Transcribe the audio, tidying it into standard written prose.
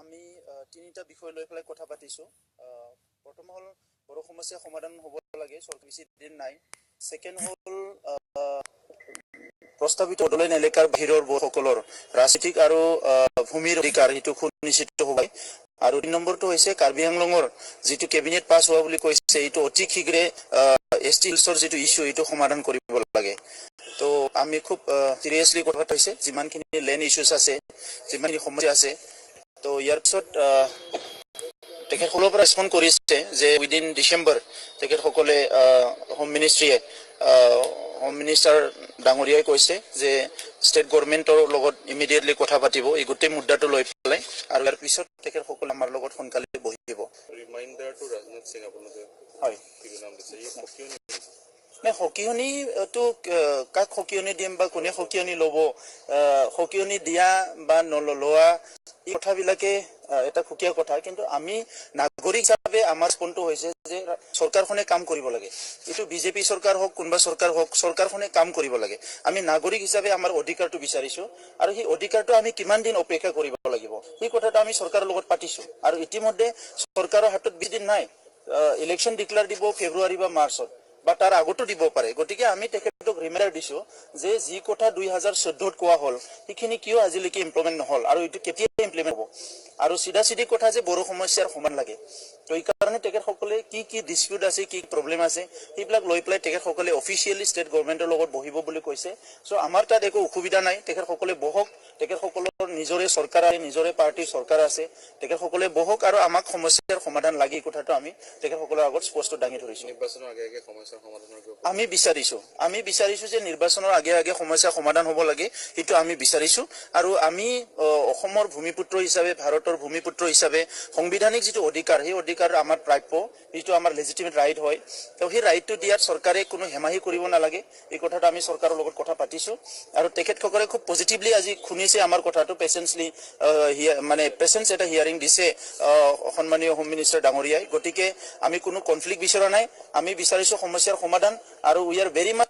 আমি তিনিটা বিষয় লৈ পেলাই কথা পাতিছো। প্ৰথম হ'ল বড়ো সমস্যা সমাধান হ'ব লাগে, চৰকাৰ বেছি দিন নাই। সেকেন্ড হ'ল প্ৰস্তাৱিত বড়োলেণ্ড এলেকাৰ বাহিৰৰ বড়োসকলৰ ৰাজনৈতিক আৰু ভূমিৰ অধিকাৰ সেইটো সুনিশ্চিত হ'ব। আৰু 3 নম্বৰটো হৈছে কাৰ্বি আংলঙৰ যিটো কেবিনেট পাছ হোৱা বুলি কৈছে এইটো অতি শীঘ্ৰে ST হিলছৰ যিটো ইস্যু এইটো সমাধান কৰিব লাগে। তো আমি খুব সিৰিয়াছলি কথা হৈছে যিমানখিনি লেণ্ড ইস্যুছ আছে, যিমানখিনি সমস্যা আছে। তো ইয়াৰ পিছত তেখেতসকলৰ পৰা ৰেছপণ্ড কৰিছে যে উইদিন ডিচেম্বৰ তেখেতসকলে হোম মিনিষ্ট্ৰীয়ে হোম মিনিষ্টাৰ ডাঙৰীয়াই কৈছে যে ষ্টেট গভৰ্ণমেণ্টৰ লগত ইমিডিয়েটলি কথা পাতিব এই গোটেই মুদ্দাটো লৈ পেলাই, আৰু ইয়াৰ পিছত তেখেতসকলে আমাৰ লগত সোনকালে বহিব। ৰিমাইণ্ডাৰ টু ৰাজনাথ সিং আপোনালোকে হয় নাম দিছে নাই, সকিয়নিটো কাক সকিয়নি দিম বা কোনে সকিয়নি ল'ব, সকিয়নি দিয়া বা নলোৱা এই কথাবিলাকে এটা সুকীয়া কথা। কিন্তু আমি নাগৰিক হিচাপে আমাৰ স্পন্দটো হৈছে যে চৰকাৰখনে কাম কৰিব লাগে। এইটো বিজেপি চৰকাৰ হওক কোনোবা চৰকাৰ হওক, চৰকাৰখনে কাম কৰিব লাগে। আমি নাগৰিক হিচাপে আমাৰ অধিকাৰটো বিচাৰিছো, আৰু সেই অধিকাৰটো আমি কিমান দিন অপেক্ষা কৰিব লাগিব সেই কথাটো আমি চৰকাৰৰ লগত পাতিছো। আৰু ইতিমধ্যে চৰকাৰৰ হাতত বেছি দিন নাই, ইলেকশ্যন ডিক্লেয়াৰ দিব ফেব্ৰুৱাৰী বা মাৰ্চত বা তাৰ আগতো দিব পাৰে। গতিকে আমি তেখেতক ৰিমাইণ্ডাৰ দিছো যে যি কথা 2014 কোৱা হ'ল সেইখিনি কিয় আজিলৈকে ইমপ্লিমেণ্ট নহল, আৰু এইটো কেতিয়া ইমপ্লিমেণ্ট হ'ব। আৰু চিধা কথা যে বড়ো সমস্যাৰ সমান লাগে। তো এই কাৰণে তেখেতসকলে কি ডিসপিউট আছে, কি প্ৰব্লেম আছে সেইবিলাক লৈ পেলাই তেখেতসকলে অফিচিয়েলি ষ্টেট গভৰ্ণমেণ্টৰ লগত বহিব বুলি কৈছে। চ' আমাৰ তাত একো অসুবিধা নাই, তেখেতসকলে বহক। তেখেতসকলৰ নিজৰে চৰকাৰ আছে, নিজৰে পাৰ্টিৰ চৰকাৰ আছে, তেখেতসকলে বহক আৰু আমাক সমস্যাৰ সমাধান লাগে এই কথাটো আমি তেখেতসকলৰ আগত স্পষ্ট দাঙি ধৰিছো। নিৰ্বাচনৰ আগে আগে সমস্যাৰ সমাধানৰ আমি বিচাৰিছো যে নিৰ্বাচনৰ আগে আগে সমস্যা সমাধান হ'ব লাগে, সেইটো আমি বিচাৰিছো। আৰু আমি অসমৰ ভূমিপুত্ৰ হিচাপে, ভাৰতৰ ভূমিপুত্ৰ হিচাপে সংবিধানিক যিটো অধিকাৰ সেই অধিকাৰ আমাৰ প্ৰাপ্য, যিটো আমাৰ লেজিটিমেট ৰাইট হয়। তো সেই ৰাইটটো দিয়াত চৰকাৰে কোনো হেমাহি কৰিব নালাগে, এই কথাটো আমি চৰকাৰৰ লগত কথা পাতিছো। আৰু তেখেতসকলে খুব পজিটিভলি আজি শুনিছে আমাৰ কথাটো, পেচেন্সলি মানে পেচেন্স এটা হিয়াৰিং দিছে সন্মানীয় হোম মিনিষ্টাৰ ডাঙৰীয়াই। গতিকে আমি কোনো কনফ্লিক্ট বিচৰা নাই, আমি বিচাৰিছো সমস্যাৰ সমাধান। আৰু উই আৰ ভেৰি মাছ